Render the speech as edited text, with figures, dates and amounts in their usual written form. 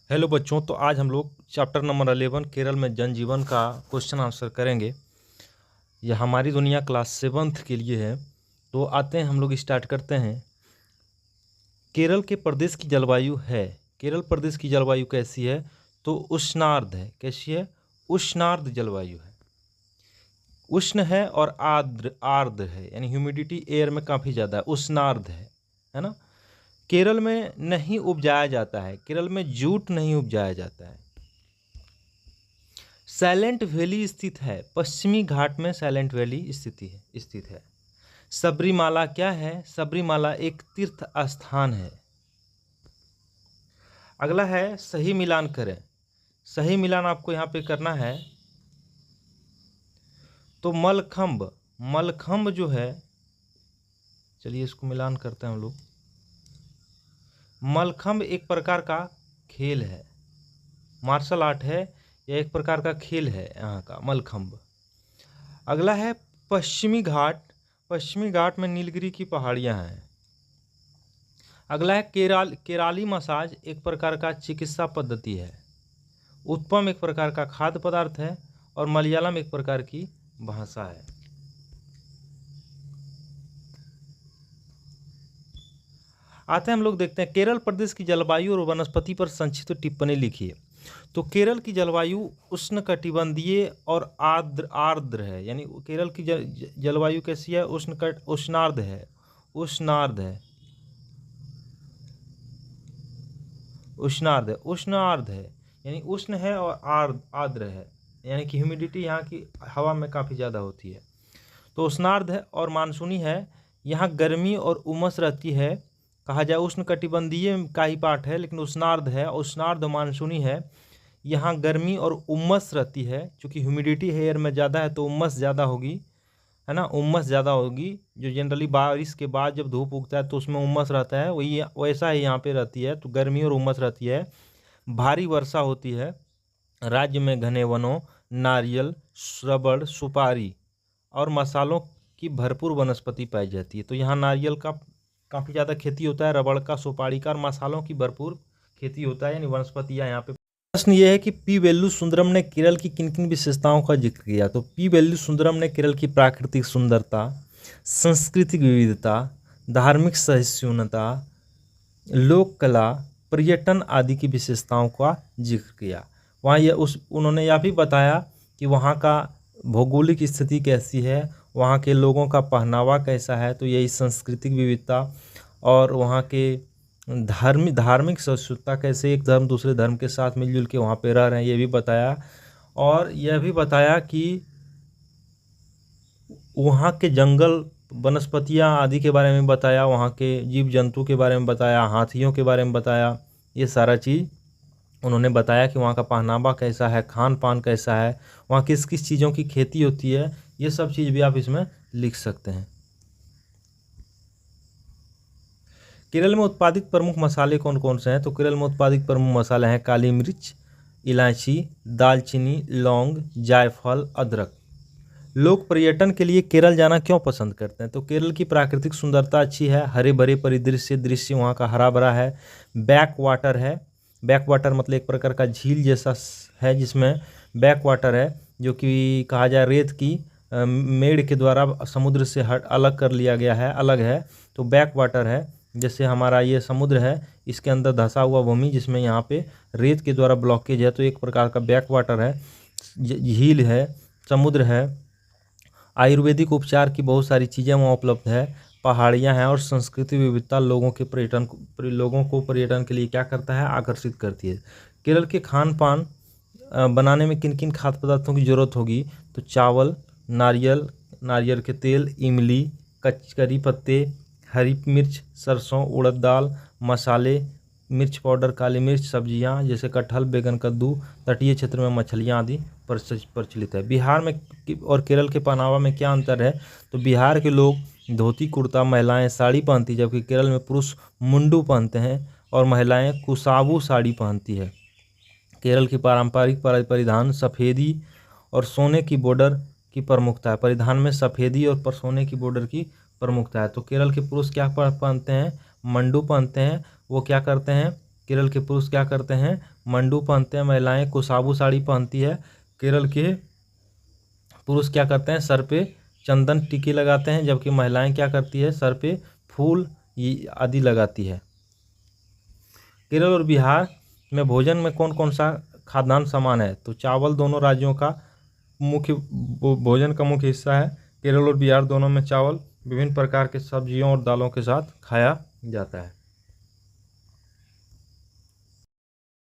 Hello बच्चों, तो आज हम लोग चैप्टर नंबर 11 केरल में जनजीवन का क्वेश्चन आंसर करेंगे। यह हमारी दुनिया क्लास 7th के लिए है। तो आते हैं, हम लोग स्टार्ट करते हैं। केरल के प्रदेश की जलवायु है, केरल प्रदेश की जलवायु कैसी है? तो उष्णार्ध है। कैसी है? उष्णार्ध जलवायु है। उष्ण है और आर्द्र है, यानी ह्यूमिडिटी एयर में काफ़ी ज़्यादा है। उष्णार्ध है ना। केरल में नहीं उपजाया जाता है, केरल में जूट नहीं उपजाया जाता है। साइलेंट वैली स्थित है, पश्चिमी घाट में साइलेंट वैली स्थित है। सबरीमाला क्या है? सबरीमाला एक तीर्थ स्थान है। अगला है सही मिलान करें। सही मिलान आपको यहाँ पे करना है। तो मलखंब जो है, चलिए इसको मिलान करते हैं हम लोग। मलखंब एक प्रकार का खेल है, मार्शल आर्ट है, यह एक प्रकार का खेल है यहाँ का मलखंब। अगला है पश्चिमी घाट। पश्चिमी घाट में नीलगिरी की पहाड़ियाँ हैं। अगला है केराली मसाज, एक प्रकार का चिकित्सा पद्धति है। उत्पम एक प्रकार का खाद्य पदार्थ है और मलयालम एक प्रकार की भाषा है। आते हैं हम लोग देखते हैं केरल प्रदेश की जलवायु और वनस्पति पर संक्षिप्त टिप्पणी लिखिए। तो केरल की जलवायु उष्णकटिबंधीय और आर्द्र है, यानी केरल की जलवायु कैसी है? उष्णार्ध है। उष्णार्ध है, यानी उष्ण है और आर्द्र है, यानी कि ह्यूमिडिटी यहाँ की हवा में काफ़ी ज़्यादा होती है। तो उष्णार्ध है और मानसूनी है। यहाँ गर्मी और उमस रहती है। कहा जाए उष्णकटिबंधीय का ही पार्ट है, लेकिन उष्णार्ध है, उष्णार्ध मानसूनी है। यहाँ गर्मी और उमस रहती है, क्योंकि ह्यूमिडिटी एयर में ज़्यादा है तो उमस ज़्यादा होगी, है ना। उमस ज़्यादा होगी, जो जनरली बारिश के बाद जब धूप उगता है तो उसमें उमस रहता है, वही वैसा ही यहाँ पे रहती है। तो गर्मी और उमस रहती है। भारी वर्षा होती है। राज्य में घने वनों, नारियल, रबड़, सुपारी और मसालों की भरपूर वनस्पति पाई जाती है। तो यहाँ नारियल का काफ़ी ज़्यादा खेती होता है, रबड़ का, सुपारी का और मसालों की भरपूर खेती होता है, यानी वनस्पतियाँ यहाँ पे। प्रश्न ये है कि पी वेल्लु सुंदरम ने केरल की किन किन विशेषताओं का जिक्र किया? तो पी वेल्लु सुंदरम ने केरल की प्राकृतिक सुंदरता, सांस्कृतिक विविधता, धार्मिक सहिष्णुता, लोक कला, पर्यटन आदि की विशेषताओं का जिक्र किया। वहाँ उन्होंने यह भी बताया कि वहाँ का भौगोलिक स्थिति कैसी है, वहाँ के लोगों का पहनावा कैसा है, तो यही सांस्कृतिक विविधता, और वहाँ के धार्मिक सहिष्णुता, कैसे एक धर्म दूसरे धर्म के साथ मिलजुल के वहाँ पे रह रहे हैं, ये भी बताया। और यह भी बताया कि वहाँ के जंगल, वनस्पतियाँ आदि के बारे में बताया, वहाँ के जीव जंतु के बारे में बताया, हाथियों के बारे में बताया। ये सारा चीज़ उन्होंने बताया कि वहाँ का पहनावा कैसा है, खान पान कैसा है, वहाँ किस किस चीज़ों की खेती होती है, ये सब चीज़ भी आप इसमें लिख सकते हैं। केरल में उत्पादित प्रमुख मसाले कौन कौन से हैं? तो केरल में उत्पादित प्रमुख मसाले हैं काली मिर्च, इलायची, दालचीनी, लौंग, जायफल, अदरक। लोग पर्यटन के लिए केरल जाना क्यों पसंद करते हैं? तो केरल की प्राकृतिक सुंदरता अच्छी है, हरे भरे दृश्य वहाँ का हरा भरा है। बैक वाटर है, बैक वाटर मतलब एक प्रकार का झील जैसा है, जिसमें बैक वाटर है, जो कि कहा जाए रेत की मेड़ के द्वारा समुद्र से अलग कर लिया गया है, अलग है। तो बैक वाटर है, जैसे हमारा ये समुद्र है, इसके अंदर धंसा हुआ भूमि जिसमें यहाँ पे रेत के द्वारा ब्लॉकेज है, तो एक प्रकार का बैक वाटर है, झील है, समुद्र है। आयुर्वेदिक उपचार की बहुत सारी चीज़ें वहाँ उपलब्ध है, पहाड़ियाँ हैं और संस्कृति विविधता लोगों को पर्यटन के लिए क्या करता है? आकर्षित करती है। केरल के खान पान बनाने में किन किन खाद्य पदार्थों की ज़रूरत होगी? तो चावल, नारियल के तेल, इमली, करी पत्ते, हरी मिर्च, सरसों, उड़द दाल, मसाले, मिर्च पाउडर, काली मिर्च, सब्जियां जैसे कटहल, बैगन, कद्दू, तटीय क्षेत्र में मछलियां आदि प्रचलित है। बिहार में और केरल के पहनावा में क्या अंतर है? तो बिहार के लोग धोती कुर्ता, महिलाएं साड़ी पहनती, जबकि केरल में पुरुष मुंडू पहनते हैं और महिलाएं कुसाबू साड़ी पहनती है। केरल की पारंपरिक परिधान सफ़ेदी और सोने की बॉर्डर की प्रमुखता है। परिधान में सफ़ेदी और सोने की बॉर्डर की प्रमुखता है। तो केरल के पुरुष क्या पहनते हैं? मंडू पहनते हैं। वो क्या करते हैं? केरल के पुरुष क्या करते हैं, मंडू पहनते हैं। महिलाएं कुसाबू साड़ी पहनती है। केरल के पुरुष क्या करते हैं, सर पे चंदन टिकी लगाते हैं, जबकि महिलाएं क्या करती है, सर पे फूल आदि लगाती है। केरल और बिहार में भोजन में कौन कौन सा खाद्यान्न सामान है, तो चावल दोनों राज्यों का मुख्य भोजन का मुख्य हिस्सा है। केरल और बिहार दोनों में चावल विभिन्न प्रकार के सब्जियों और दालों के साथ खाया जाता है।